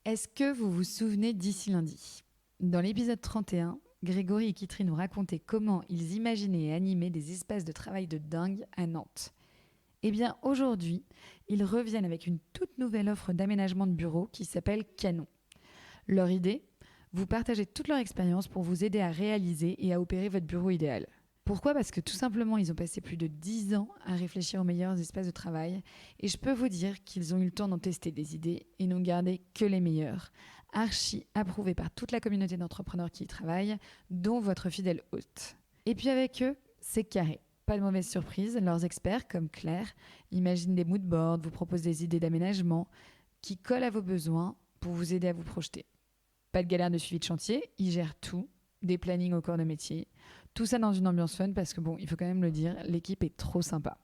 Est-ce que vous vous souvenez d'Ici Lundi? Dans l'épisode 31, Grégory et Kitry nous racontaient comment ils imaginaient et animaient des espaces de travail de dingue à Nantes. Eh bien, aujourd'hui, ils reviennent avec une toute nouvelle offre d'aménagement de bureaux qui s'appelle Canon. Leur idée? Vous partagez toute leur expérience pour vous aider à réaliser et à opérer votre bureau idéal. Pourquoi? Parce que tout simplement, ils ont passé plus de 10 ans à réfléchir aux meilleurs espaces de travail et je peux vous dire qu'ils ont eu le temps d'en tester des idées et n'ont gardé que les meilleurs, archi approuvés par toute la communauté d'entrepreneurs qui y travaillent, dont votre fidèle hôte. Et puis avec eux, c'est carré. Pas de mauvaise surprise, leurs experts, comme Claire, imaginent des moodboards, vous proposent des idées d'aménagement qui collent à vos besoins pour vous aider à vous projeter. Pas de galère de suivi de chantier, ils gèrent tout, des plannings au corps de métier. Tout ça dans une ambiance fun parce que bon, il faut quand même le dire, l'équipe est trop sympa.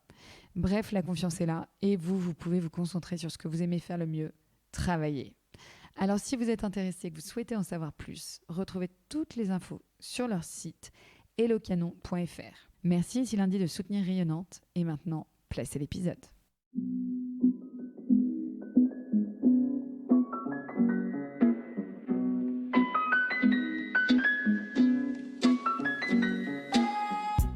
Bref, la confiance est là et vous pouvez vous concentrer sur ce que vous aimez faire le mieux, travailler. Alors si vous êtes intéressé et que vous souhaitez en savoir plus, retrouvez toutes les infos sur leur site hellocanon.fr. Merci Ici Lundi de soutenir Rayonnante et maintenant, place à l'épisode.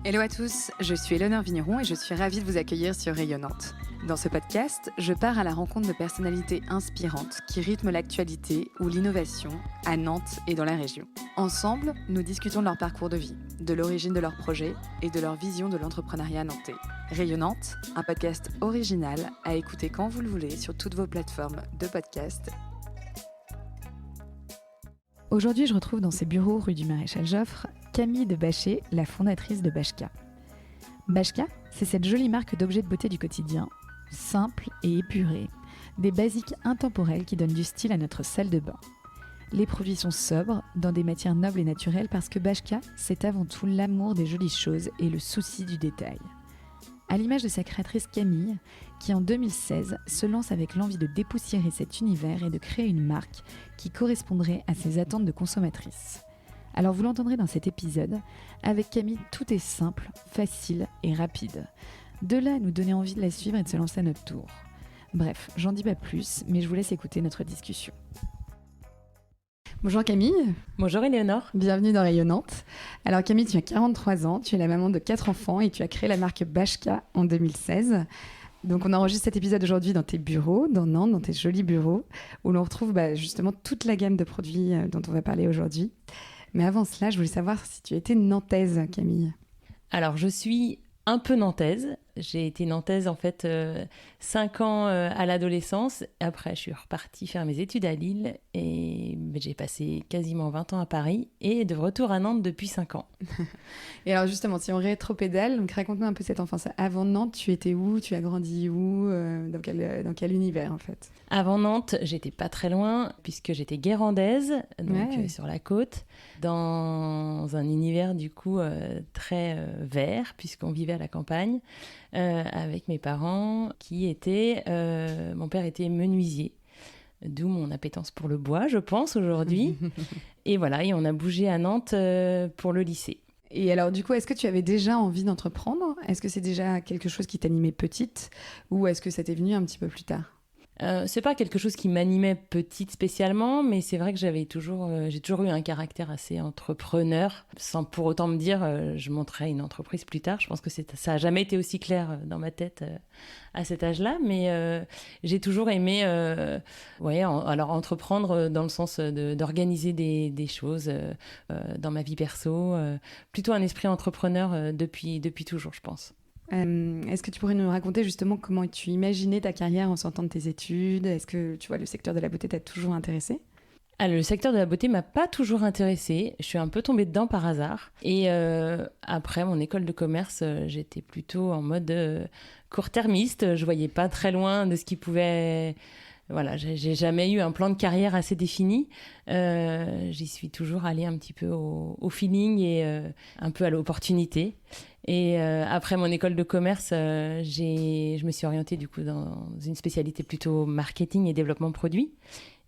Hello à tous, je suis Éléonore Vigneron et je suis ravie de vous accueillir sur Rayonnante. Dans ce podcast, je pars à la rencontre de personnalités inspirantes qui rythment l'actualité ou l'innovation à Nantes et dans la région. Ensemble, nous discutons de leur parcours de vie, de l'origine de leurs projets et de leur vision de l'entrepreneuriat nantais. Rayonnante, un podcast original à écouter quand vous le voulez sur toutes vos plateformes de podcast. Aujourd'hui, je retrouve dans ses bureaux rue du Maréchal Joffre Camille de Bachet, la fondatrice de Bashka. Bashka, c'est cette jolie marque d'objets de beauté du quotidien, simple et épurée, des basiques intemporels qui donnent du style à notre salle de bain. Les produits sont sobres, dans des matières nobles et naturelles parce que Bashka, c'est avant tout l'amour des jolies choses et le souci du détail. À l'image de sa créatrice Camille, qui en 2016 se lance avec l'envie de dépoussiérer cet univers et de créer une marque qui correspondrait à ses attentes de consommatrice. Alors vous l'entendrez dans cet épisode, avec Camille tout est simple, facile et rapide. De là à nous donner envie de la suivre et de se lancer à notre tour. Bref, j'en dis pas plus, mais je vous laisse écouter notre discussion. Bonjour Camille. Bonjour Éléonore. Bienvenue dans Rayonnante. Alors Camille, tu as 43 ans, tu es la maman de 4 enfants et tu as créé la marque Bashka en 2016. Donc on enregistre cet épisode aujourd'hui dans tes bureaux, dans Nantes, dans tes jolis bureaux, où l'on retrouve justement toute la gamme de produits dont on va parler aujourd'hui. Mais avant cela, je voulais savoir si tu étais nantaise, Camille. Alors je suis un peu nantaise. J'ai été nantaise en fait 5 ans à l'adolescence. Après, je suis repartie faire mes études à Lille et j'ai passé quasiment 20 ans à Paris et de retour à Nantes depuis 5 ans. Et alors justement, si on rétropédale, donc raconte-nous un peu cette enfance. Avant Nantes, tu étais où? Tu as grandi où? Dans quel univers en fait? Avant Nantes, j'étais pas très loin puisque j'étais guérandaise, donc sur la côte, dans un univers du coup très vert puisqu'on vivait à la campagne. Avec mes parents qui étaient... mon père était menuisier, d'où mon appétence pour le bois, je pense, aujourd'hui. Et voilà, et on a bougé à Nantes pour le lycée. Et alors du coup, est-ce que tu avais déjà envie d'entreprendre? Est-ce que c'est déjà quelque chose qui t'animait petite? Ou est-ce que ça t'est venu un petit peu plus tard? C'est pas quelque chose qui m'animait petite spécialement, mais c'est vrai que j'ai toujours eu un caractère assez entrepreneur, sans pour autant me dire je monterai une entreprise plus tard. Je pense que ça a jamais été aussi clair dans ma tête à cet âge-là, mais j'ai toujours aimé alors entreprendre dans le sens d'organiser des choses dans ma vie perso, plutôt un esprit entrepreneur depuis toujours, je pense. Est-ce que tu pourrais nous raconter justement comment tu imaginais ta carrière en sortant de tes études? Est-ce que tu vois, le secteur de la beauté t'a toujours intéressé? Le secteur de la beauté m'a pas toujours intéressée. Je suis un peu tombée dedans par hasard. Et après mon école de commerce, j'étais plutôt en mode court-termiste. Je voyais pas très loin de ce qui pouvait... Voilà, j'ai jamais eu un plan de carrière assez défini. J'y suis toujours allée un petit peu au feeling et un peu à l'opportunité. Et après mon école de commerce, je me suis orientée du coup dans une spécialité plutôt marketing et développement produit.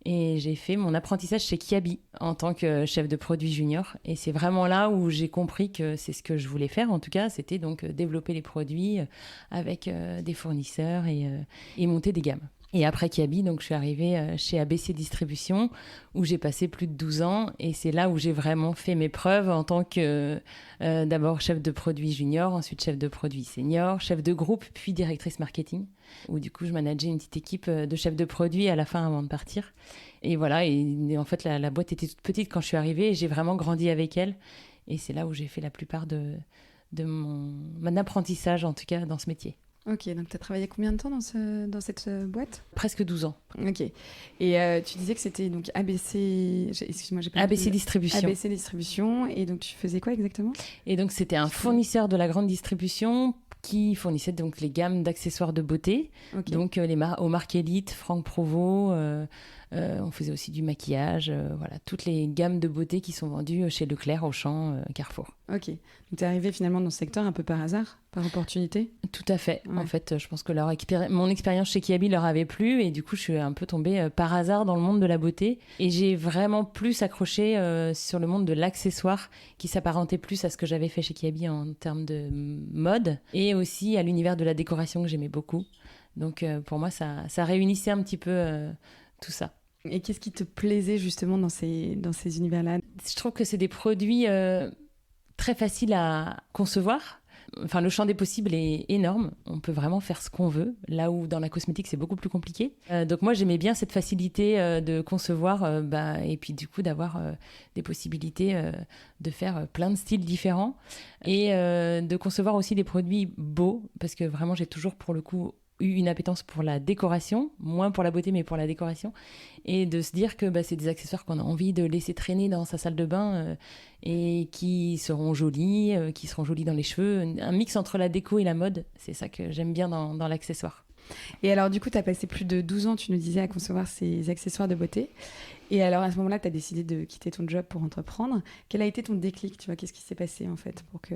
Et j'ai fait mon apprentissage chez Kiabi en tant que chef de produit junior. Et c'est vraiment là où j'ai compris que c'est ce que je voulais faire. En tout cas, c'était donc développer les produits avec des fournisseurs et monter des gammes. Et après Kiabi, donc je suis arrivée chez ABC Distribution où j'ai passé plus de 12 ans et c'est là où j'ai vraiment fait mes preuves en tant que d'abord chef de produit junior, ensuite chef de produit senior, chef de groupe puis directrice marketing où du coup je manageais une petite équipe de chefs de produit à la fin avant de partir. Et voilà, et en fait la boîte était toute petite quand je suis arrivée et j'ai vraiment grandi avec elle et c'est là où j'ai fait la plupart de mon apprentissage en tout cas dans ce métier. Ok, donc tu as travaillé combien de temps dans cette boîte ? Presque 12 ans. Ok. Et tu disais que c'était donc ABC... Excuse-moi, j'ai pas ABC compris. Distribution. ABC Distribution. Et donc tu faisais quoi exactement ? Et donc c'était un fournisseur de la grande distribution qui fournissait donc les gammes d'accessoires de beauté. Ok. Donc aux marques Elite, Franck Provo, on faisait aussi du maquillage, voilà, toutes les gammes de beauté qui sont vendues chez Leclerc, Auchan, Carrefour. Ok. Donc tu es arrivée finalement dans ce secteur un peu par hasard, par opportunité ? Tout à fait. Ouais. En fait, je pense que mon expérience chez Kiabi leur avait plu et du coup, je suis un peu tombée par hasard dans le monde de la beauté. Et j'ai vraiment plus accroché sur le monde de l'accessoire qui s'apparentait plus à ce que j'avais fait chez Kiabi en termes de mode et aussi à l'univers de la décoration que j'aimais beaucoup. Donc pour moi, ça réunissait un petit peu tout ça. Et qu'est-ce qui te plaisait justement dans ces univers-là ? Je trouve que c'est des produits très faciles à concevoir. Enfin, le champ des possibles est énorme. On peut vraiment faire ce qu'on veut, là où dans la cosmétique, c'est beaucoup plus compliqué. Donc moi, j'aimais bien cette facilité de concevoir et puis du coup d'avoir des possibilités de faire plein de styles différents et de concevoir aussi des produits beaux, parce que vraiment, j'ai toujours pour le coup eu une appétence pour la décoration, moins pour la beauté mais pour la décoration, et de se dire que c'est des accessoires qu'on a envie de laisser traîner dans sa salle de bain et qui seront jolis dans les cheveux, un mix entre la déco et la mode, c'est ça que j'aime bien dans l'accessoire. Et alors du coup, tu as passé plus de 12 ans, tu nous disais, à concevoir ces accessoires de beauté. Et alors à ce moment-là, tu as décidé de quitter ton job pour entreprendre. Quel a été ton déclic, tu vois ? Qu'est-ce qui s'est passé en fait pour que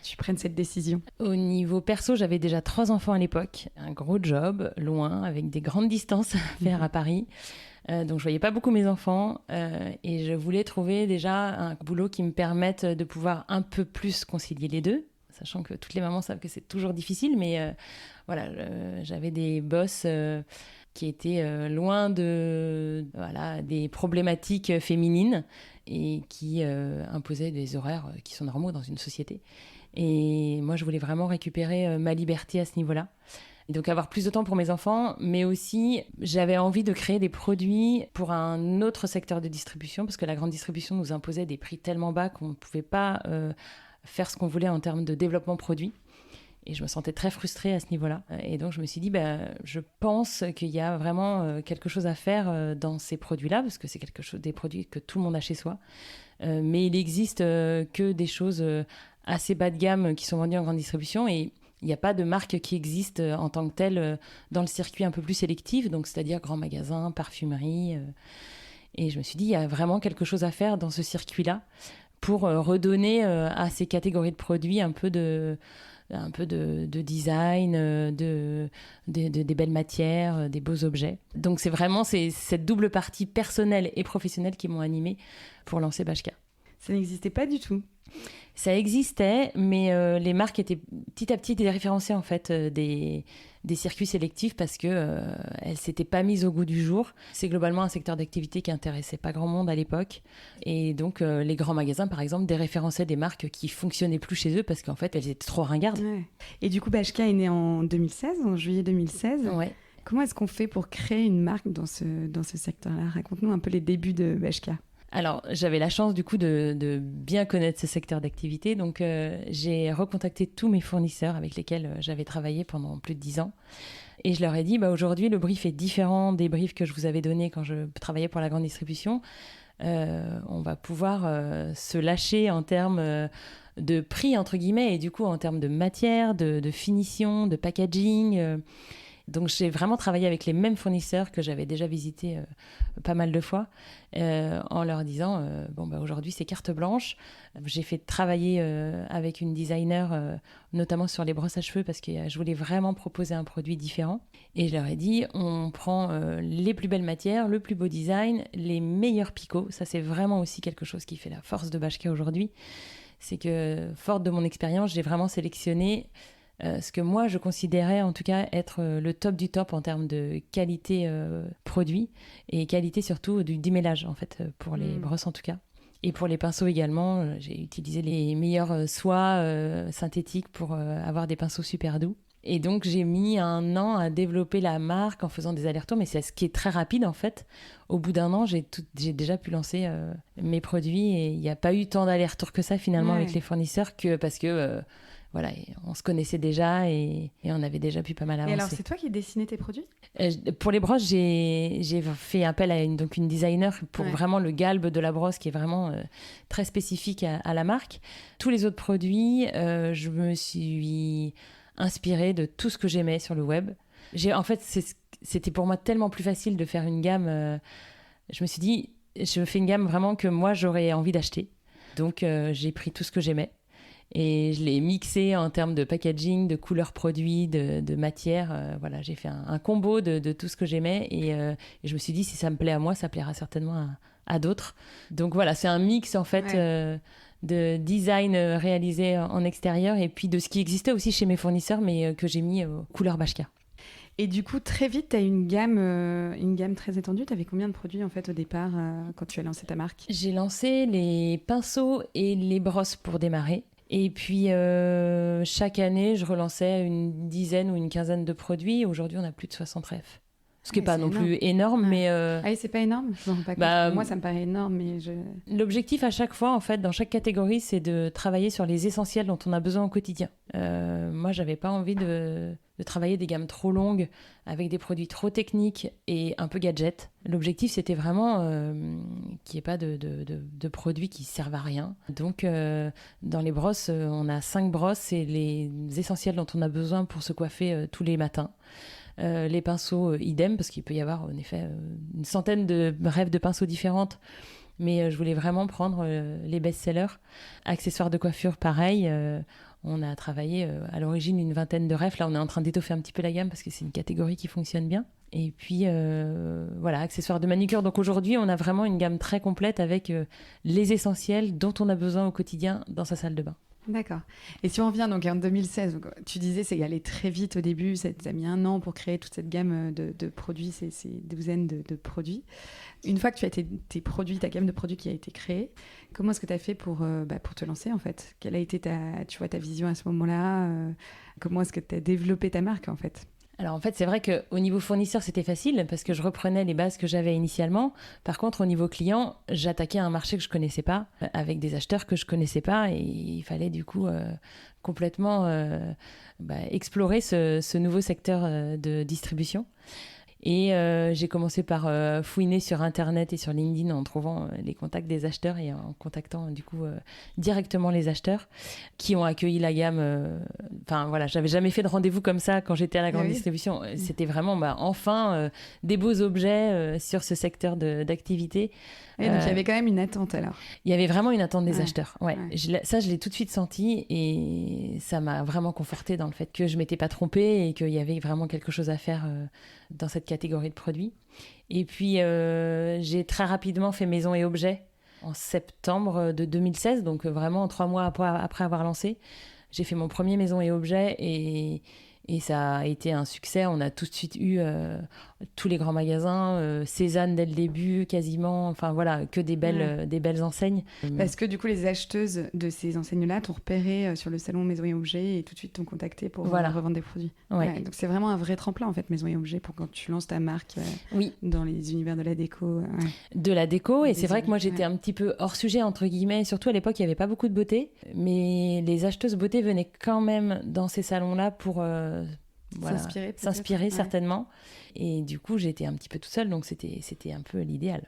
tu prennes cette décision ? Au niveau perso, j'avais déjà 3 enfants à l'époque, un gros job, loin, avec des grandes distances à faire à Paris. Donc je voyais pas beaucoup mes enfants et je voulais trouver déjà un boulot qui me permette de pouvoir un peu plus concilier les deux, sachant que toutes les mamans savent que c'est toujours difficile, mais j'avais des boss qui étaient loin de des problématiques féminines et qui imposaient des horaires qui sont normaux dans une société. Et moi, je voulais vraiment récupérer ma liberté à ce niveau-là. Et donc avoir plus de temps pour mes enfants, mais aussi j'avais envie de créer des produits pour un autre secteur de distribution, parce que la grande distribution nous imposait des prix tellement bas qu'on ne pouvait pas faire ce qu'on voulait en termes de développement produit. Et je me sentais très frustrée à ce niveau-là. Et donc, je me suis dit, je pense qu'il y a vraiment quelque chose à faire dans ces produits-là, parce que c'est des produits que tout le monde a chez soi. Mais il n'existe que des choses assez bas de gamme qui sont vendues en grande distribution. Et il n'y a pas de marque qui existe en tant que telle dans le circuit un peu plus sélectif, donc c'est-à-dire grands magasins, parfumerie. Et je me suis dit, il y a vraiment quelque chose à faire dans ce circuit-là pour redonner à ces catégories de produits un peu de design, des belles matières, des beaux objets. Donc c'est vraiment cette double partie personnelle et professionnelle qui m'ont animée pour lancer Bashka. Ça n'existait pas du tout. Ça existait, mais les marques étaient petit à petit déréférencées en fait des circuits sélectifs parce que elles s'étaient pas mises au goût du jour. C'est globalement un secteur d'activité qui intéressait pas grand monde à l'époque, et donc les grands magasins par exemple déréférençaient des marques qui fonctionnaient plus chez eux parce qu'en fait elles étaient trop ringardes. Ouais. Et du coup, Bashka est né en 2016, en juillet 2016. Ouais. Comment est-ce qu'on fait pour créer une marque dans ce secteur-là ? Raconte-nous un peu les débuts de Bashka. Alors, j'avais la chance du coup de bien connaître ce secteur d'activité, donc j'ai recontacté tous mes fournisseurs avec lesquels j'avais travaillé pendant plus de 10 ans. Et je leur ai dit, aujourd'hui, le brief est différent des briefs que je vous avais donnés quand je travaillais pour la grande distribution. On va pouvoir se lâcher en termes de prix, entre guillemets, et du coup en termes de matière, de finition, de packaging. Donc j'ai vraiment travaillé avec les mêmes fournisseurs que j'avais déjà visités pas mal de fois, en leur disant aujourd'hui c'est carte blanche. J'ai fait travailler avec une designer notamment sur les brosses à cheveux parce que je voulais vraiment proposer un produit différent, et je leur ai dit on prend les plus belles matières, le plus beau design, les meilleurs picots. Ça c'est vraiment aussi quelque chose qui fait la force de Bashka aujourd'hui, c'est que forte de mon expérience j'ai vraiment sélectionné ce que moi je considérais en tout cas être le top du top en termes de qualité produit et qualité surtout du démêlage en fait pour les brosses en tout cas. Et pour les pinceaux également, j'ai utilisé les meilleures soies synthétiques pour avoir des pinceaux super doux. Et donc, j'ai mis 1 an à développer la marque en faisant des allers-retours, mais c'est ce qui est très rapide en fait. Au bout d'1 an, j'ai déjà pu lancer mes produits et il n'y a pas eu tant d'allers-retours que ça finalement avec les fournisseurs parce que voilà, on se connaissait déjà et on avait déjà pu pas mal avancer. Et alors, c'est toi qui dessinais tes produits ? Pour les brosses, j'ai fait appel à une designer pour vraiment le galbe de la brosse qui est vraiment très spécifique à la marque. Tous les autres produits, je me suis inspirée de tout ce que j'aimais sur le web. En fait, c'était pour moi tellement plus facile de faire une gamme. Je me suis dit, je fais une gamme vraiment que moi, j'aurais envie d'acheter. Donc, j'ai pris tout ce que j'aimais. Et je l'ai mixé en termes de packaging, de couleurs produits, de matière. Voilà, j'ai fait un combo de tout ce que j'aimais. Et je me suis dit, si ça me plaît à moi, ça plaira certainement à d'autres. Donc voilà, c'est un mix en fait de design réalisé en extérieur et puis de ce qui existait aussi chez mes fournisseurs, mais que j'ai mis aux couleurs Bashka. Et du coup, très vite, tu as une gamme très étendue. Tu avais combien de produits en fait au départ quand tu as lancé ta marque ? J'ai lancé les pinceaux et les brosses pour démarrer. Et puis, chaque année, je relançais une dizaine ou une quinzaine de produits. Aujourd'hui, on a plus de 60 refs. Ce qui n'est pas non plus énorme, mais... Ah oui, c'est pas énorme ? Je m'en rends pas compte. Moi, ça me paraît énorme, mais L'objectif à chaque fois, en fait, dans chaque catégorie, c'est de travailler sur les essentiels dont on a besoin au quotidien. Moi, j'avais pas envie de travailler des gammes trop longues avec des produits trop techniques et un peu gadget. L'objectif, c'était vraiment qu'il n'y ait pas de produits qui servent à rien. Donc, dans les brosses, on a 5 brosses et les essentiels dont on a besoin pour se coiffer tous les matins. Les pinceaux, idem, parce qu'il peut y avoir en effet une centaine de rêves de pinceaux différentes. Mais je voulais vraiment prendre les best-sellers. Accessoires de coiffure, pareil. On a travaillé à l'origine une vingtaine de refs. Là, on est en train d'étoffer un petit peu la gamme parce que c'est une catégorie qui fonctionne bien. Et puis, voilà, accessoires de manucure. Donc aujourd'hui, on a vraiment une gamme très complète avec les essentiels dont on a besoin au quotidien dans sa salle de bain. D'accord. Et si on revient donc en 2016, donc, tu disais c'est allé très vite au début, ça a mis 1 an pour créer toute cette gamme de produits, ces douzaines de produits. Une fois que tu as tes produits, ta gamme de produits qui a été créée, comment est-ce que tu as fait pour te lancer en fait ? Quelle a été ta vision à ce moment-là ? Comment est-ce que tu as développé ta marque en fait ? Alors en fait, c'est vrai qu'au niveau fournisseur, c'était facile parce que je reprenais les bases que j'avais initialement. Par contre, au niveau client, j'attaquais un marché que je connaissais pas, avec des acheteurs que je connaissais pas, et il fallait du coup complètement explorer ce nouveau secteur de distribution. Et j'ai commencé par fouiner sur Internet et sur LinkedIn en trouvant les contacts des acheteurs et en contactant du coup directement les acheteurs qui ont accueilli la gamme. Enfin voilà, j'avais jamais fait de rendez-vous comme ça quand j'étais à la grande distribution. C'était vraiment enfin des beaux objets sur ce secteur d'activité. Et donc il y avait quand même une attente alors. Il y avait vraiment une attente des acheteurs. Ouais. Ça, je l'ai tout de suite senti et ça m'a vraiment confortée dans le fait que je m'étais pas trompée et qu'il y avait vraiment quelque chose à faire dans cette catégorie de produits. Et puis j'ai très rapidement fait maison et objets en septembre de 2016, donc vraiment 3 mois après avoir lancé. J'ai fait mon premier maison et objets et ça a été un succès. On a tout de suite eu tous les grands magasins, Cézanne dès le début quasiment, enfin voilà, que des belles enseignes. Parce que du coup les acheteuses de ces enseignes-là t'ont repéré sur le salon Maison et Objets et tout de suite t'ont contacté pour revendre des produits. Ouais, donc c'est vraiment un vrai tremplin en fait, Maison et Objets, pour quand tu lances ta marque dans les univers de la déco. De la déco, et c'est vrai que moi j'étais un petit peu hors sujet entre guillemets, surtout à l'époque il n'y avait pas beaucoup de beauté, mais les acheteuses beauté venaient quand même dans ces salons-là pour... s'inspirer certainement. Et du coup, j'étais un petit peu toute seule, donc c'était un peu l'idéal.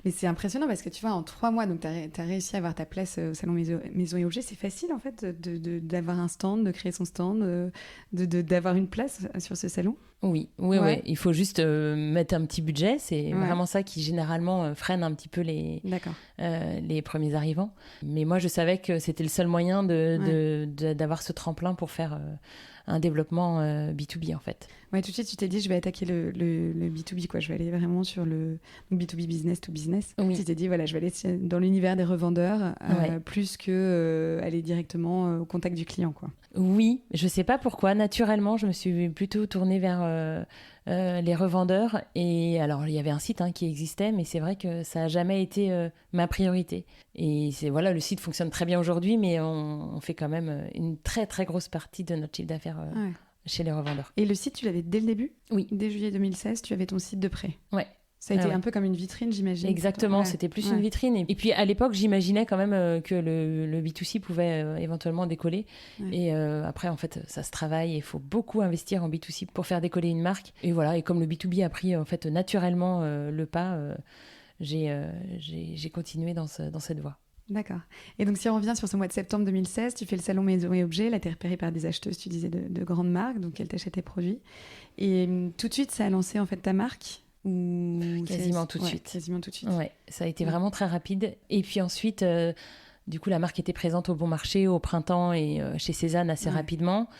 Mais c'est impressionnant parce que tu vois, en 3 mois, donc tu as réussi à avoir ta place au salon Maison et Objets. C'est facile en fait d'avoir un stand, de créer son stand, d'avoir une place sur ce salon ? Oui. Ouais. Il faut juste mettre un petit budget. C'est Ouais. vraiment ça qui généralement freine un petit peu D'accord. les premiers arrivants. Mais moi, je savais que c'était le seul moyen d'avoir ce tremplin pour faire un développement B2B en fait. Ouais, tout de suite, tu t'es dit, je vais attaquer le B2B, quoi. Je vais aller vraiment sur le B2B, business to business. Oui. Tu t'es dit, voilà, je vais aller dans l'univers des revendeurs, Ouais. plus que aller directement au contact du client, quoi. Oui, je sais pas pourquoi. Naturellement, je me suis plutôt tournée vers les revendeurs. Et alors, il y avait un site qui existait, mais c'est vrai que ça a jamais été ma priorité. Et voilà, le site fonctionne très bien aujourd'hui, mais on fait quand même une très très grosse partie de notre chiffre d'affaires Ouais. chez les revendeurs. Et le site, tu l'avais dès le début? Oui. Dès juillet 2016, tu avais ton site de prêt. Ouais. Ça a été Ouais. un peu comme une vitrine, j'imagine. Exactement, Ouais. c'était plus Ouais. une vitrine. Et puis à l'époque, j'imaginais quand même que le B2C pouvait éventuellement décoller. Ouais. Et après, en fait, ça se travaille et il faut beaucoup investir en B2C pour faire décoller une marque. Et voilà, et comme le B2B a pris en fait naturellement le pas, j'ai continué dans cette voie. D'accord. Et donc, si on revient sur ce mois de septembre 2016, tu fais le salon Maison et Objets. Là, tu es repérée par des acheteuses, tu disais, de grandes marques, donc elles t'achètent tes produits. Et tout de suite, ça a lancé en fait ta marque ou Quasiment tout de Ouais, suite. Quasiment tout de suite. Ouais, ça a été Ouais. vraiment très rapide. Et puis ensuite, du coup, la marque était présente au Bon Marché au printemps et chez Cézanne assez Ouais. rapidement.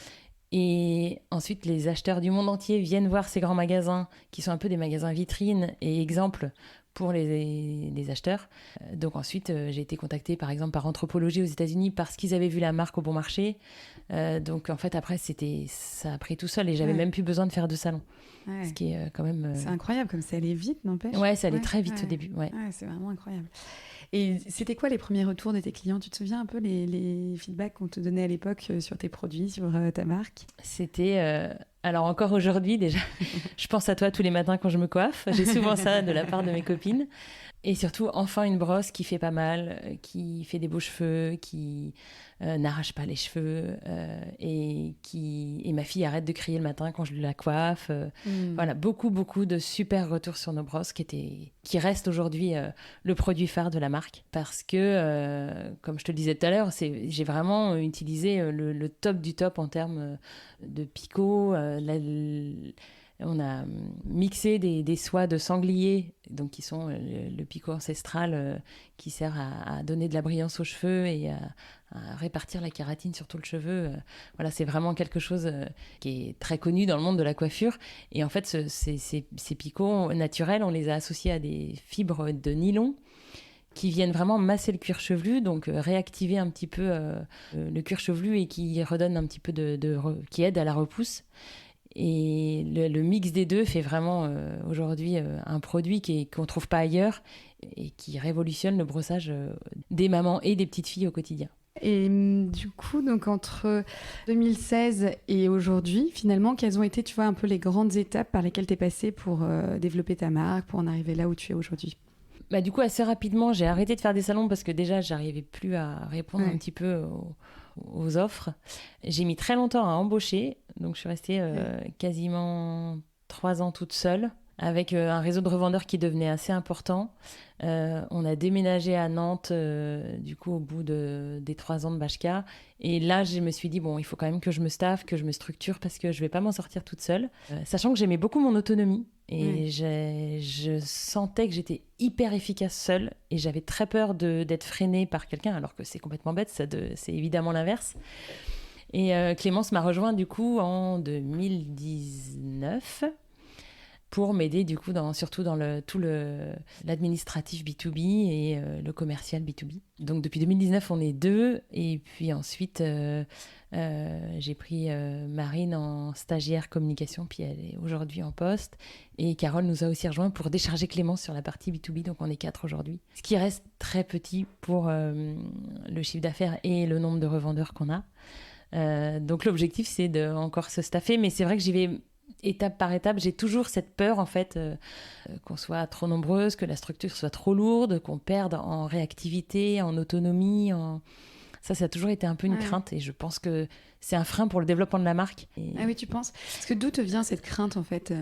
Et ensuite, les acheteurs du monde entier viennent voir ces grands magasins qui sont un peu des magasins vitrines et exemples pour les acheteurs. Donc ensuite, j'ai été contactée par exemple par Anthropologie aux États-Unis parce qu'ils avaient vu la marque au Bon Marché. Donc en fait, après, ça a pris tout seul et j'avais Ouais. même plus besoin de faire de salon. Ouais. Ce qui est quand même... C'est incroyable comme ça allait vite, n'empêche. Ouais, ça allait très vite ouais. au début. Ouais. Ouais, c'est vraiment incroyable. Et c'était quoi les premiers retours de tes clients? Tu te souviens un peu les feedbacks qu'on te donnait à l'époque sur tes produits, sur ta marque? C'était... Alors encore aujourd'hui déjà, je pense à toi tous les matins quand je me coiffe. J'ai souvent ça de la part de mes copines. Et surtout, enfin une brosse qui fait pas mal, qui fait des beaux cheveux, qui n'arrache pas les cheveux et ma fille arrête de crier le matin quand je la coiffe. Voilà, beaucoup de super retours sur nos brosses qui restent aujourd'hui le produit phare de la marque. Parce que, comme je te le disais tout à l'heure, j'ai vraiment utilisé le top du top en termes de picot. On a mixé des soies de sanglier, donc qui sont le picot ancestral qui sert à donner de la brillance aux cheveux et à répartir la kératine sur tout le cheveu. Voilà, c'est vraiment quelque chose qui est très connu dans le monde de la coiffure. Et en fait, ces picots naturels, on les a associés à des fibres de nylon qui viennent vraiment masser le cuir chevelu, donc réactiver un petit peu le cuir chevelu et qui redonne un petit peu qui aide à la repousse. Et le mix des deux fait vraiment aujourd'hui un produit qu'on ne trouve pas ailleurs et qui révolutionne le brossage des mamans et des petites filles au quotidien. Et du coup, donc entre 2016 et aujourd'hui, finalement, quelles ont été, tu vois, un peu les grandes étapes par lesquelles tu es passée pour développer ta marque, pour en arriver là où tu es aujourd'hui? Bah, du coup, assez rapidement, j'ai arrêté de faire des salons parce que déjà, j'arrivais plus à répondre un petit peu aux offres. J'ai mis très longtemps à embaucher, donc je suis restée quasiment 3 ans toute seule, avec un réseau de revendeurs qui devenait assez important. On a déménagé à Nantes, du coup, au bout des 3 ans de Bachka. Et là, je me suis dit, bon, il faut quand même que je me staffe, que je me structure, parce que je ne vais pas m'en sortir toute seule. Sachant que j'aimais beaucoup mon autonomie. Et je sentais que j'étais hyper efficace seule. Et j'avais très peur d'être freinée par quelqu'un, alors que c'est complètement bête, c'est évidemment l'inverse. Et Clémence m'a rejoint, du coup, en 2019 pour m'aider du coup surtout dans l'administratif B2B et le commercial B2B. Donc depuis 2019, on est 2 et puis ensuite j'ai pris Marine en stagiaire communication, puis elle est aujourd'hui en poste et Carole nous a aussi rejoint pour décharger Clémence sur la partie B2B, donc on est 4 aujourd'hui. Ce qui reste très petit pour le chiffre d'affaires et le nombre de revendeurs qu'on a. Donc l'objectif c'est de encore se staffer, mais c'est vrai que j'y vais étape par étape. J'ai toujours cette peur en fait qu'on soit trop nombreuse, que la structure soit trop lourde, qu'on perde en réactivité, en autonomie. Ça a toujours été un peu une crainte et je pense que c'est un frein pour le développement de la marque. Ah oui, tu penses? Parce que d'où te vient cette crainte en fait,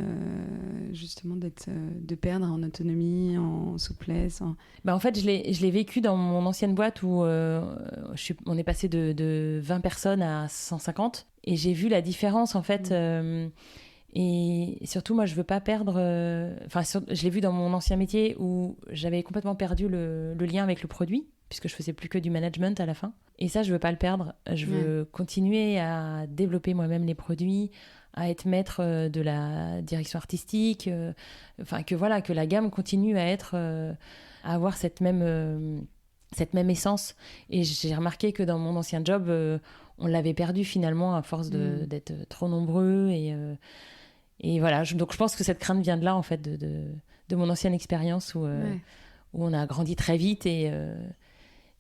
justement de perdre en autonomie, en souplesse En fait, je l'ai vécu dans mon ancienne boîte où on est passé de 20 personnes à 150 et j'ai vu la différence en fait. Et surtout, moi, je veux pas perdre... je l'ai vu dans mon ancien métier où j'avais complètement perdu le lien avec le produit, puisque je faisais plus que du management à la fin. Et ça, je veux pas le perdre. Je veux continuer à développer moi-même les produits, à être maître de la direction artistique, que la gamme continue à avoir cette même essence. Et j'ai remarqué que dans mon ancien job, on l'avait perdu finalement à force d'être trop nombreux. Et voilà, donc je pense que cette crainte vient de là, en fait, de mon ancienne expérience où on a grandi très vite.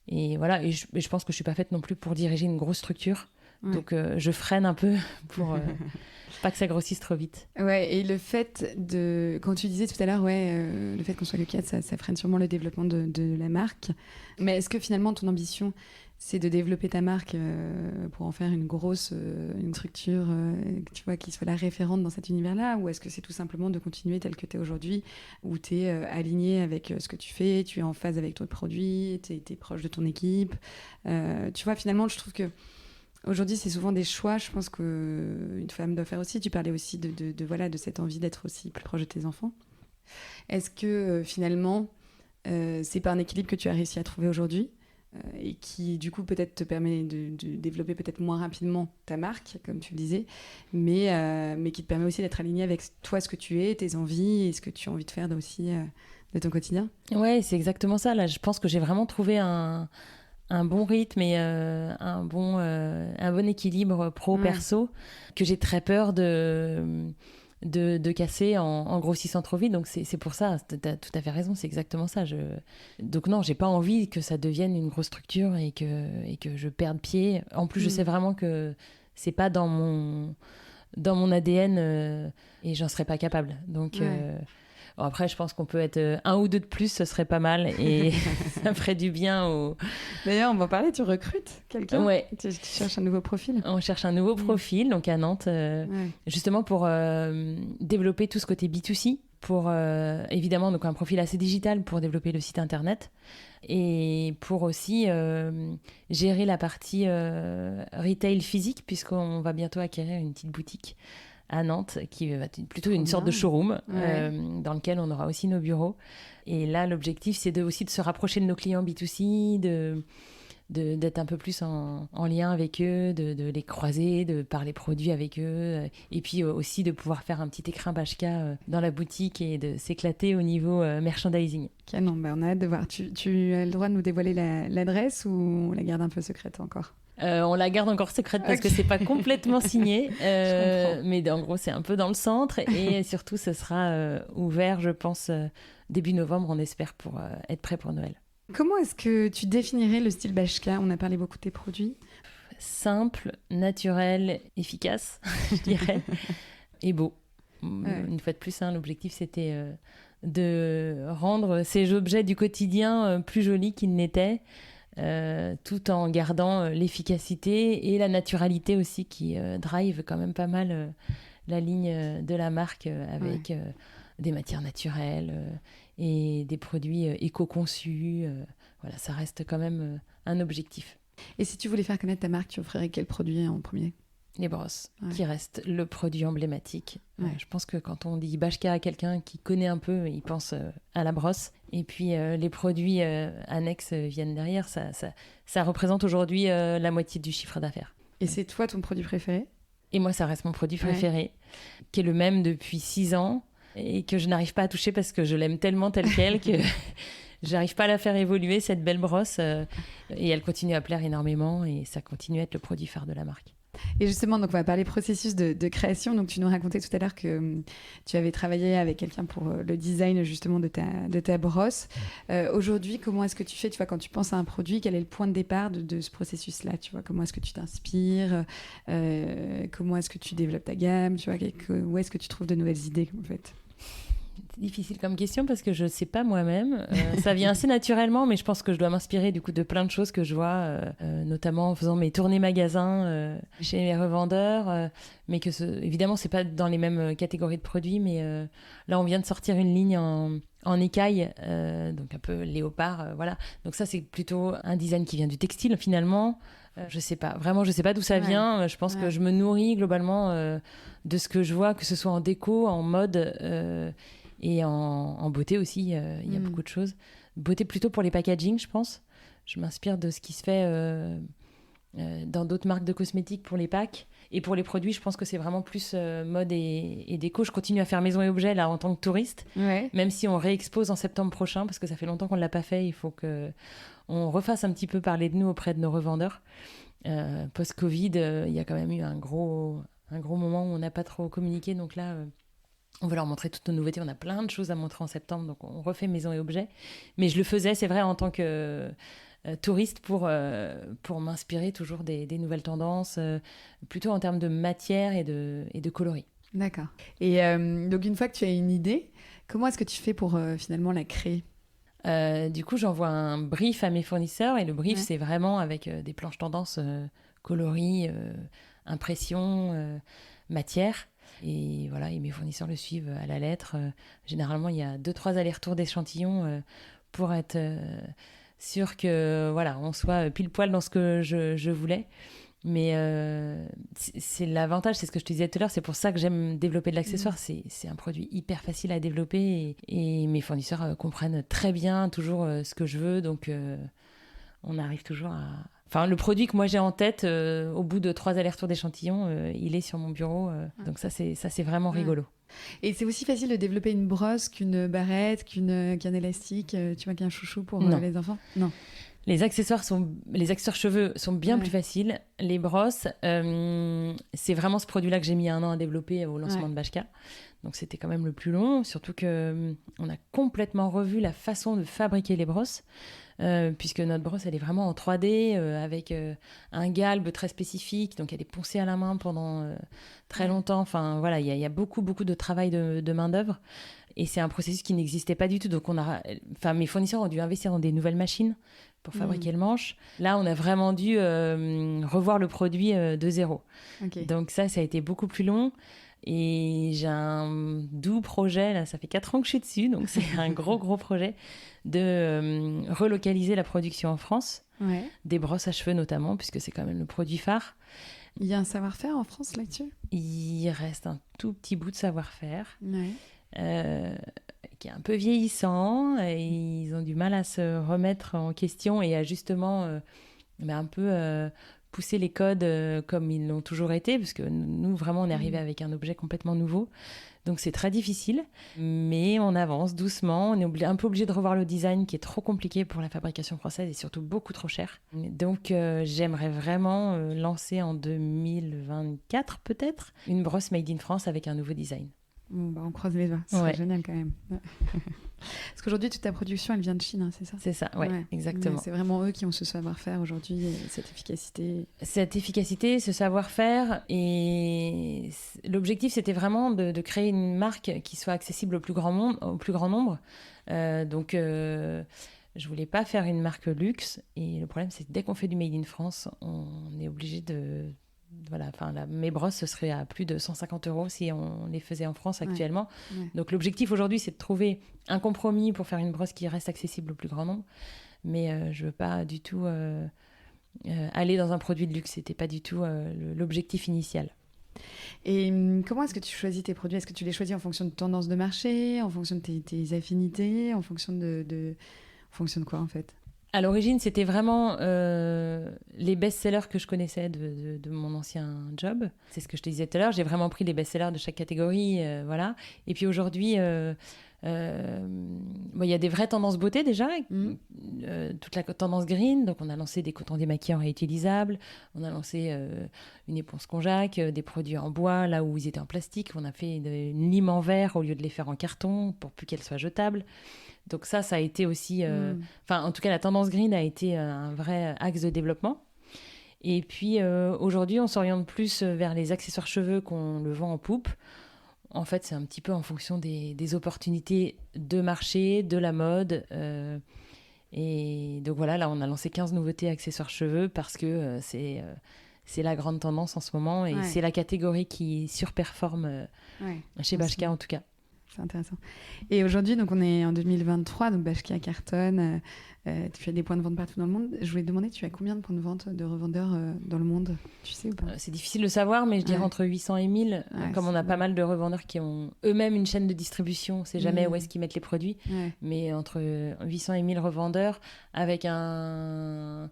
Et voilà, et je pense que je suis pas faite non plus pour diriger une grosse structure. Ouais. Donc je freine un peu pour pas que ça grossisse trop vite. Ouais, et le fait quand tu disais tout à l'heure, le fait qu'on soit que 4, ça freine sûrement le développement de la marque. Mais est-ce que finalement ton ambition, c'est de développer ta marque pour en faire une structure, tu vois, qui soit la référente dans cet univers-là, ou est-ce que c'est tout simplement de continuer tel que tu es aujourd'hui, où tu es aligné avec ce que tu fais, tu es en phase avec ton produit, tu es proche de ton équipe. Tu vois, finalement, je trouve que aujourd'hui, c'est souvent des choix, je pense qu'une femme doit faire aussi. Tu parlais aussi de cette envie d'être aussi plus proche de tes enfants. Est-ce que finalement, c'est pas un équilibre que tu as réussi à trouver aujourd'hui et qui, du coup, peut-être te permet de développer peut-être moins rapidement ta marque, comme tu le disais, mais qui te permet aussi d'être aligné avec toi, ce que tu es, tes envies et ce que tu as envie de faire aussi de ton quotidien? Ouais, c'est exactement ça. Là, je pense que j'ai vraiment trouvé un bon rythme et un bon équilibre pro-perso que j'ai très peur de casser en grossissant trop vite. Donc c'est pour ça, tu as tout à fait raison, c'est exactement ça. Donc non, j'ai pas envie que ça devienne une grosse structure et que je perde pied. En plus, je sais vraiment que c'est pas dans mon ADN et j'en serais pas capable. Donc... après, je pense qu'on peut être un ou deux de plus, ce serait pas mal et ça ferait du bien D'ailleurs, on va en parler, tu recrutes quelqu'un? Ouais. Tu cherches un nouveau profil? On cherche un nouveau profil, donc à Nantes, justement pour développer tout ce côté B2C, pour évidemment donc un profil assez digital pour développer le site internet et pour aussi gérer la partie retail physique, puisqu'on va bientôt acquérir une petite boutique à Nantes, qui va être plutôt une sorte de showroom dans lequel on aura aussi nos bureaux. Et là, l'objectif, c'est aussi de se rapprocher de nos clients B2C, d'être un peu plus en lien avec eux, de les croiser, de parler produits avec eux, et puis aussi de pouvoir faire un petit écrin Bashka dans la boutique et de s'éclater au niveau merchandising. Canon, on a hâte de voir. Tu as le droit de nous dévoiler l'adresse ou on la garde un peu secrète encore? On la garde encore secrète parce que c'est pas complètement signé, mais en gros c'est un peu dans le centre et surtout ce sera ouvert, je pense, début novembre, on espère, pour être prêt pour Noël. Comment est-ce que tu définirais le style Bashka? On a parlé beaucoup de tes produits. Simple, naturel, efficace, je dirais, et beau. Une fois de plus, l'objectif c'était de rendre ces objets du quotidien plus jolis qu'ils n'étaient. Tout en gardant l'efficacité et la naturalité aussi qui drive quand même pas mal la ligne de la marque avec des matières naturelles et des produits éco-conçus. Voilà, ça reste quand même un objectif. Et si tu voulais faire connaître ta marque, tu offrirais quel produit en premier? Les brosses, qui restent le produit emblématique. Je pense que quand on dit Bashka à quelqu'un qui connaît un peu, il pense à la brosse. Et puis les produits annexes viennent derrière. Ça représente aujourd'hui la moitié du chiffre d'affaires. Et c'est toi ton produit préféré? Et moi, ça reste mon produit préféré, qui est le même depuis 6 ans et que je n'arrive pas à toucher parce que je l'aime tellement telle qu'elle que... J'arrive pas à la faire évoluer, cette belle brosse. Et elle continue à plaire énormément et ça continue à être le produit phare de la marque. Et justement, donc on va parler processus de création. Donc tu nous racontais tout à l'heure que tu avais travaillé avec quelqu'un pour le design justement de ta brosse. Aujourd'hui, comment est-ce que tu fais, tu vois, quand tu penses à un produit, quel est le point de départ de ce processus-là, tu vois, comment est-ce que tu t'inspires, comment est-ce que tu développes ta gamme, tu vois, où est-ce que tu trouves de nouvelles idées en fait? C'est difficile comme question parce que je ne sais pas moi-même. Ça vient assez naturellement, mais je pense que je dois m'inspirer du coup de plein de choses que je vois, notamment en faisant mes tournées magasins chez mes revendeurs. Mais que évidemment, ce n'est pas dans les mêmes catégories de produits. Mais là, on vient de sortir une ligne en en écaille, donc un peu léopard, voilà. Donc ça, c'est plutôt un design qui vient du textile finalement. Je sais pas d'où ça vient. Je pense que je me nourris globalement de ce que je vois, que ce soit en déco, en mode et en beauté aussi. Il y a beaucoup de choses. Beauté plutôt pour les packaging, je pense. Je m'inspire de ce qui se fait dans d'autres marques de cosmétiques pour les packs. Et pour les produits, je pense que c'est vraiment plus mode et déco. Je continue à faire maison et objets là en tant que touriste, même si on réexpose en septembre prochain, parce que ça fait longtemps qu'on ne l'a pas fait. Il faut qu'on refasse un petit peu parler de nous auprès de nos revendeurs. Post-Covid, il y a quand même eu un gros moment où on n'a pas trop communiqué. Donc là, on va leur montrer toutes nos nouveautés. On a plein de choses à montrer en septembre, donc on refait maison et objets. Mais je le faisais, c'est vrai, en tant que touriste pour m'inspirer toujours des nouvelles tendances, plutôt en termes de matière et de coloris. D'accord. Et donc une fois que tu as une idée, comment est-ce que tu fais pour finalement la créer ? Du coup, j'envoie un brief à mes fournisseurs et le brief, c'est vraiment avec des planches tendances, coloris, impression, matière. Et voilà, et mes fournisseurs le suivent à la lettre. Généralement, il y a 2-3 allers-retours d'échantillons pour être sûr que voilà, on soit pile poil dans ce que je voulais. Mais c'est l'avantage, c'est ce que je te disais tout à l'heure, c'est pour ça que j'aime développer de l'accessoire. C'est un produit hyper facile à développer et mes fournisseurs comprennent très bien toujours ce que je veux. Donc on arrive toujours à... Enfin, le produit que moi j'ai en tête, au bout de 3 allers-retours d'échantillons, il est sur mon bureau. Donc ça, c'est vraiment rigolo. Et c'est aussi facile de développer une brosse qu'une barrette, qu'un élastique, tu vois, qu'un chouchou pour les enfants ? Non. Les accessoires cheveux sont bien plus faciles. Les brosses, c'est vraiment ce produit-là que j'ai mis 1 an à développer au lancement de Bashka. Donc c'était quand même le plus long, surtout qu'on a complètement revu la façon de fabriquer les brosses, puisque notre brosse, elle est vraiment en 3D, avec un galbe très spécifique, donc elle est poncée à la main pendant très longtemps. Enfin voilà, il y a beaucoup de travail de main-d'œuvre. Et c'est un processus qui n'existait pas du tout. Donc mes fournisseurs ont dû investir dans des nouvelles machines pour fabriquer le manche. Là, on a vraiment dû revoir le produit de zéro. Okay. Donc ça a été beaucoup plus long. Et j'ai un doux projet, là, ça fait 4 ans que je suis dessus, donc c'est un gros projet de relocaliser la production en France, des brosses à cheveux notamment, puisque c'est quand même le produit phare. Il y a un savoir-faire en France là-dessus ? Il reste un tout petit bout de savoir-faire. Qui est un peu vieillissant, et ils ont du mal à se remettre en question et à justement un peu pousser les codes comme ils l'ont toujours été, parce que nous vraiment on est arrivé avec un objet complètement nouveau, donc c'est très difficile, mais on avance doucement. On est un peu obligé de revoir le design qui est trop compliqué pour la fabrication française et surtout beaucoup trop cher. Donc j'aimerais vraiment lancer en 2024 peut-être une brosse made in France avec un nouveau design. Bon, on croise les doigts, c'est génial quand même. Parce qu'aujourd'hui, toute ta production, elle vient de Chine, hein, c'est ça ? C'est ça, exactement. C'est vraiment eux qui ont ce savoir-faire aujourd'hui, cette efficacité. Cette efficacité, ce savoir-faire. Et l'objectif, c'était vraiment de créer une marque qui soit accessible au plus grand nombre. Donc, je voulais pas faire une marque luxe. Et le problème, c'est que dès qu'on fait du Made in France, on est obligé de... Voilà, mes brosses, ce serait à plus de 150 € si on les faisait en France actuellement. Donc l'objectif aujourd'hui, c'est de trouver un compromis pour faire une brosse qui reste accessible au plus grand nombre. Mais je veux pas du tout aller dans un produit de luxe. C'était pas du tout l'objectif initial. Et comment est-ce que tu choisis tes produits ? Est-ce que tu les choisis en fonction de tendance de marché, en fonction de tes affinités, en fonction de quoi en fait ? À l'origine, c'était vraiment les best-sellers que je connaissais de mon ancien job. C'est ce que je te disais tout à l'heure. J'ai vraiment pris les best-sellers de chaque catégorie, voilà. Et puis aujourd'hui, il y a des vraies tendances beauté déjà. Toute la tendance green. Donc, on a lancé des cotons démaquillants réutilisables. On a lancé une éponge Conjac, des produits en bois là où ils étaient en plastique. On a fait une lime en verre au lieu de les faire en carton pour plus qu'elles soient jetables. Donc ça a été aussi... en tout cas, la tendance green a été un vrai axe de développement. Et puis, aujourd'hui, on s'oriente plus vers les accessoires cheveux qu'on le vend en poupe. En fait, c'est un petit peu en fonction des opportunités de marché, de la mode. Et donc voilà, là, on a lancé 15 nouveautés accessoires cheveux parce que c'est la grande tendance en ce moment. Et c'est la catégorie qui surperforme chez Bashka, en tout cas. C'est intéressant. Et aujourd'hui, donc on est en 2023, donc Bashkia cartonne. Tu as des points de vente partout dans le monde. Je voulais te demander, tu as combien de points de vente de revendeurs dans le monde? Tu sais ou pas? C'est difficile de savoir, mais je dirais entre 800 et 1000. Comme on a pas mal de revendeurs qui ont eux-mêmes une chaîne de distribution, on ne sait jamais où est-ce qu'ils mettent les produits. Mais entre 800 et 1000 revendeurs, avec à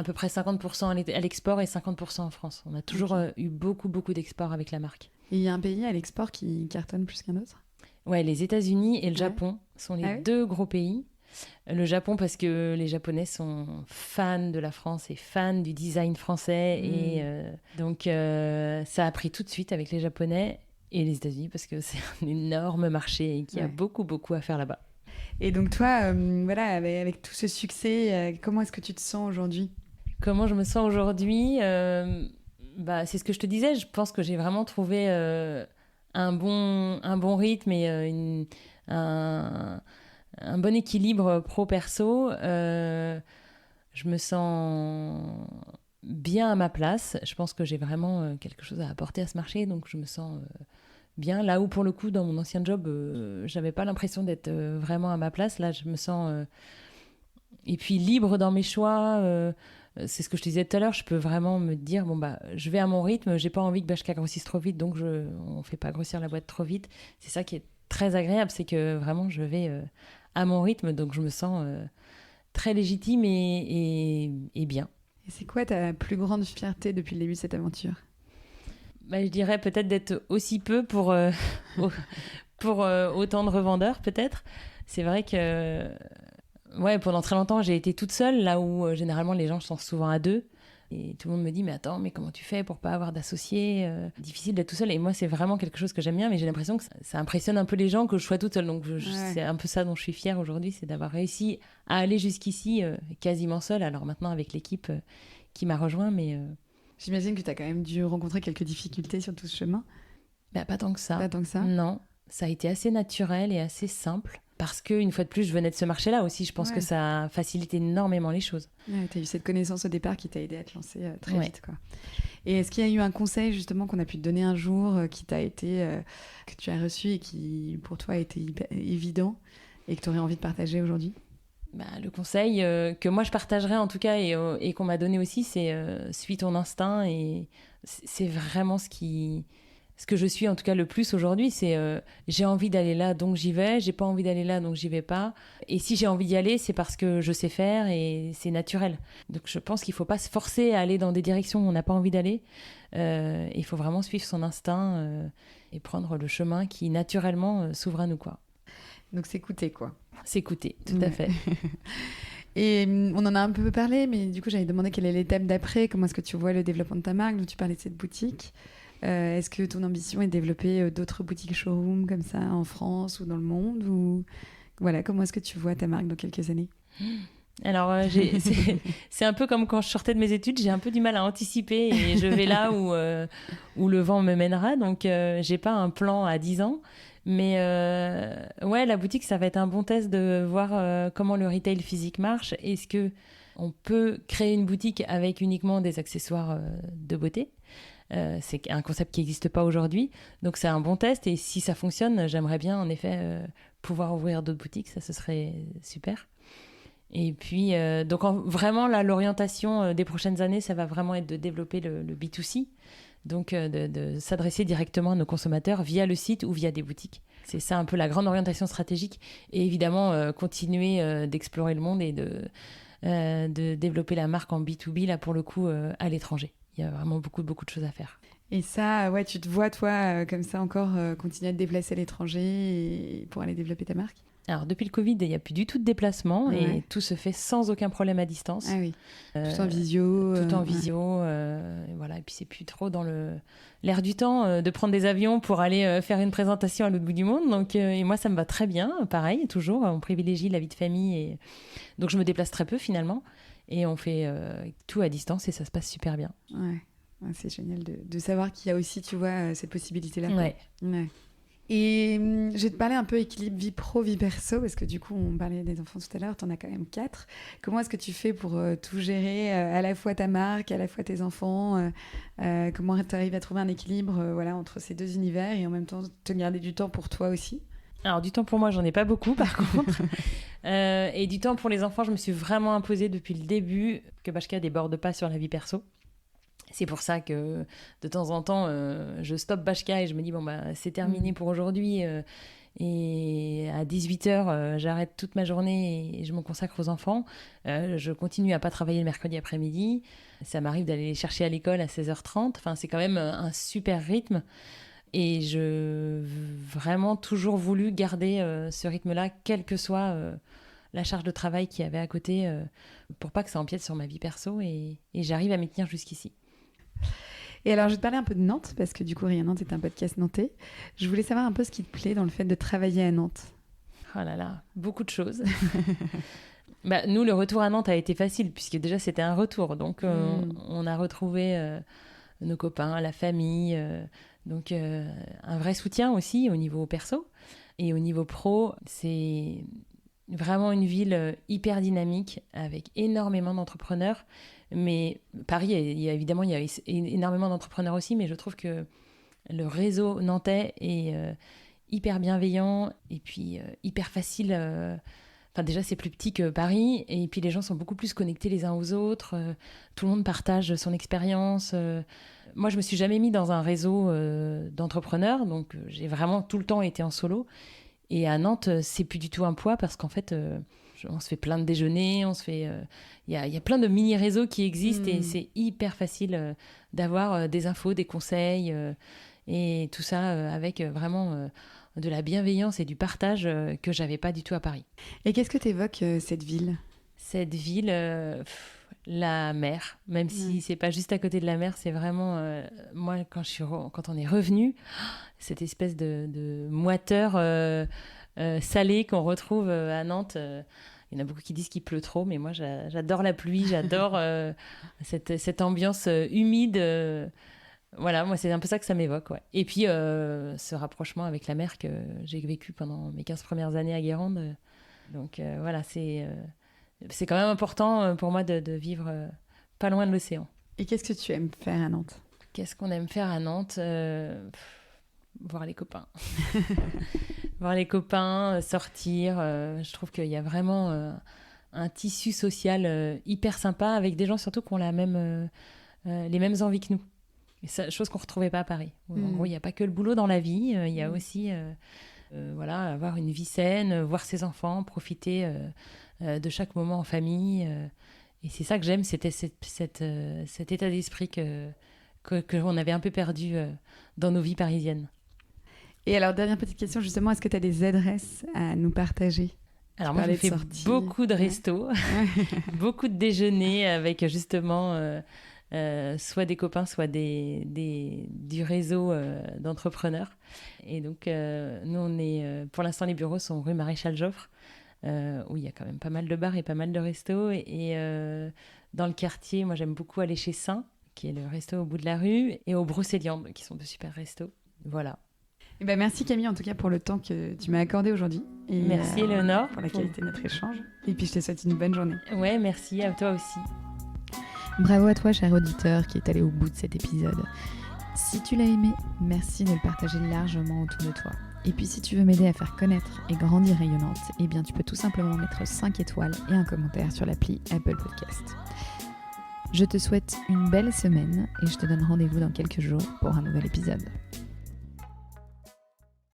peu près 50% à l'export et 50% en France. On a toujours eu beaucoup d'export avec la marque. Et il y a un pays à l'export qui cartonne plus qu'un autre? Ouais, les États-Unis et le Japon sont les deux gros pays. Le Japon parce que les Japonais sont fans de la France et fans du design français. Et donc, ça a pris tout de suite avec les Japonais. Et les États-Unis parce que c'est un énorme marché et qu'il y a beaucoup à faire là-bas. Et donc toi, voilà, avec tout ce succès, comment est-ce que tu te sens aujourd'hui? Comment je me sens aujourd'hui? C'est ce que je te disais. Je pense que j'ai vraiment trouvé un bon rythme et un bon équilibre pro-perso. Je me sens bien à ma place. Je pense que j'ai vraiment quelque chose à apporter à ce marché, donc je me sens bien. Là où, pour le coup, dans mon ancien job, j'avais pas l'impression d'être vraiment à ma place. Là, je me sens... et puis libre dans mes choix. C'est ce que je te disais tout à l'heure. Je peux vraiment me dire, je vais à mon rythme. J'ai pas envie que Bashkia grossisse trop vite, donc on fait pas grossir la boîte trop vite. C'est ça qui est très agréable, c'est que vraiment, je vais... à mon rythme, donc je me sens très légitime et bien. Et c'est quoi ta plus grande fierté depuis le début de cette aventure? Je dirais peut-être d'être aussi peu pour autant de revendeurs, peut-être. C'est vrai que pendant très longtemps, j'ai été toute seule, là où généralement les gens sont souvent à deux. Et tout le monde me dit, mais attends, mais comment tu fais pour pas avoir d'associés? Difficile d'être tout seul. Et moi, c'est vraiment quelque chose que j'aime bien, mais j'ai l'impression que ça impressionne un peu les gens que je sois toute seule. Donc, c'est un peu ça dont je suis fière aujourd'hui, c'est d'avoir réussi à aller jusqu'ici quasiment seule. Alors maintenant, avec l'équipe qui m'a rejoint, mais... J'imagine que tu as quand même dû rencontrer quelques difficultés sur tout ce chemin. Pas tant que ça. Pas tant que ça? Non, ça a été assez naturel et assez simple. Parce qu'une fois de plus, je venais de ce marché-là aussi. Je pense que ça facilite énormément les choses. Ouais, tu as eu cette connaissance au départ qui t'a aidé à te lancer très vite, quoi. Et est-ce qu'il y a eu un conseil justement qu'on a pu te donner un jour qui t'a été, que tu as reçu et qui pour toi a été évident et que tu aurais envie de partager aujourd'hui? Le conseil que moi je partagerais en tout cas et qu'on m'a donné aussi, c'est suis ton instinct. Et c'est vraiment ce que je suis en tout cas le plus aujourd'hui, c'est j'ai envie d'aller là donc j'y vais, j'ai pas envie d'aller là donc j'y vais pas. Et si j'ai envie d'y aller, c'est parce que je sais faire et c'est naturel. Donc je pense qu'il faut pas se forcer à aller dans des directions où on n'a pas envie d'aller. Il faut vraiment suivre son instinct et prendre le chemin qui naturellement s'ouvre à nous, quoi. Donc s'écouter, quoi. S'écouter, tout à fait. Et on en a un peu parlé, mais du coup j'avais demandé quelle est l'étape d'après, comment est-ce que tu vois le développement de ta marque, donc tu parlais de cette boutique. Est-ce que ton ambition est de développer d'autres boutiques showroom comme ça en France ou dans le monde, ou voilà, comment est-ce que tu vois ta marque dans quelques années? Alors, c'est un peu comme quand je sortais de mes études, j'ai un peu du mal à anticiper et je vais là où le vent me mènera. Donc, j'ai pas un plan à 10 ans. Mais la boutique, ça va être un bon test de voir comment le retail physique marche. Est-ce qu'on peut créer une boutique avec uniquement des accessoires de beauté? C'est un concept qui n'existe pas aujourd'hui. Donc, c'est un bon test. Et si ça fonctionne, j'aimerais bien, en effet, pouvoir ouvrir d'autres boutiques. Ça, ce serait super. Et puis, vraiment, là, l'orientation des prochaines années, ça va vraiment être de développer le B2C. Donc, de s'adresser directement à nos consommateurs via le site ou via des boutiques. C'est ça un peu la grande orientation stratégique. Et évidemment, continuer d'explorer le monde et de développer la marque en B2B, là, pour le coup, à l'étranger. Il y a vraiment beaucoup de choses à faire. Et ça, tu te vois, toi, comme ça encore, continuer à te déplacer à l'étranger pour aller développer ta marque? Alors, depuis le Covid, il n'y a plus du tout de déplacement et tout se fait sans aucun problème à distance. Ah oui, tout en visio. Tout en visio, et voilà. Et puis, c'est plus trop dans l'air du temps de prendre des avions pour aller faire une présentation à l'autre bout du monde. Donc, et moi, ça me va très bien. Pareil, toujours, on privilégie la vie de famille. Et... Donc, je me déplace très peu, finalement. Et on fait tout à distance et ça se passe super bien. Ouais, c'est génial de savoir qu'il y a aussi, tu vois, cette possibilité-là. Ouais. Et je vais te parler un peu équilibre vie pro, vie perso, parce que du coup, on parlait des enfants tout à l'heure, tu en as quand même 4. Comment est-ce que tu fais pour tout gérer, à la fois ta marque, à la fois tes enfants comment tu arrives à trouver un équilibre entre ces deux univers et en même temps te garder du temps pour toi aussi? Alors, du temps pour moi, j'en ai pas beaucoup, par contre. Et du temps pour les enfants, je me suis vraiment imposée depuis le début que Bachka déborde pas sur la vie perso. C'est pour ça que, de temps en temps, je stoppe Bachka et je me dis, bon, bah, c'est terminé pour aujourd'hui. Et à 18h, j'arrête toute ma journée et je me consacre aux enfants. Je continue à pas travailler le mercredi après-midi. Ça m'arrive d'aller les chercher à l'école à 16h30. Enfin, c'est quand même un super rythme. Et je vraiment toujours voulu garder ce rythme-là, quelle que soit la charge de travail qu'il y avait à côté, pour pas que ça empiète sur ma vie perso. Et j'arrive à m'y tenir jusqu'ici. Et alors, je vais te parler un peu de Nantes, parce que du coup, Rien Nantes est un podcast nantais. Je voulais savoir un peu ce qui te plaît dans le fait de travailler à Nantes. Oh là là, beaucoup de choses. Nous, le retour à Nantes a été facile, puisque déjà, c'était un retour. Donc, on a retrouvé nos copains, la famille. Donc, un vrai soutien aussi au niveau perso. Et au niveau pro, c'est vraiment une ville hyper dynamique, avec énormément d'entrepreneurs. Mais Paris, évidemment, il y a énormément d'entrepreneurs aussi, mais je trouve que le réseau nantais est hyper bienveillant et puis hyper facile. Enfin, déjà, c'est plus petit que Paris, et puis les gens sont beaucoup plus connectés les uns aux autres. Tout le monde partage son expérience. Moi, je me suis jamais mis dans un réseau d'entrepreneurs, donc j'ai vraiment tout le temps été en solo. Et à Nantes, c'est plus du tout un poids parce qu'en fait, on se fait plein de déjeuners, il y a plein de mini-réseaux qui existent et c'est hyper facile d'avoir des infos, des conseils et tout ça avec vraiment de la bienveillance et du partage que j'avais pas du tout à Paris. Et qu'est-ce que t'évoques cette ville ? Cette ville, la mer, même si c'est pas juste à côté de la mer, c'est vraiment moi quand on est revenu, cette espèce de moiteur salée qu'on retrouve à Nantes. Il y en a beaucoup qui disent qu'il pleut trop, mais moi j'adore la pluie, j'adore cette ambiance humide. Voilà, moi c'est un peu ça que ça m'évoque. Ouais. Et puis ce rapprochement avec la mer que j'ai vécu pendant mes 15 premières années à Guérande. Donc voilà, c'est quand même important pour moi de vivre pas loin de l'océan. Et qu'est-ce que tu aimes faire à Nantes ? Qu'est-ce qu'on aime faire à Nantes ? Voir les copains. Voir les copains, sortir. Je trouve qu'il y a vraiment un tissu social hyper sympa avec des gens surtout qui ont les mêmes envies que nous. Et ça, chose qu'on ne retrouvait pas à Paris. En gros, il n'y a pas que le boulot dans la vie. Il y a aussi avoir une vie saine, voir ses enfants, profiter de chaque moment en famille. Et c'est ça que j'aime, c'était cet état d'esprit qu'on avait un peu perdu dans nos vies parisiennes. Et alors, dernière petite question, justement, est-ce que tu as des adresses à nous partager ? Alors moi, je fais beaucoup de restos, beaucoup de déjeuners avec justement soit des copains, soit du réseau d'entrepreneurs. Et donc, nous, pour l'instant, les bureaux sont rue Maréchal Joffre, où il y a quand même pas mal de bars et pas mal de restos. Et dans le quartier, moi, j'aime beaucoup aller chez Saint, qui est le resto au bout de la rue, et au Brocéliande, qui sont de super restos. Voilà. Eh ben merci Camille, en tout cas, pour le temps que tu m'as accordé aujourd'hui. Et merci Éléonore. Pour la qualité de notre échange. Et puis, je te souhaite une bonne journée. Ouais, merci à toi aussi. Bravo à toi, cher auditeur, qui est allé au bout de cet épisode. Si tu l'as aimé, merci de le partager largement autour de toi. Et puis, si tu veux m'aider à faire connaître et grandir Rayonnante, eh bien, tu peux tout simplement mettre 5 étoiles et un commentaire sur l'appli Apple Podcast. Je te souhaite une belle semaine et je te donne rendez-vous dans quelques jours pour un nouvel épisode.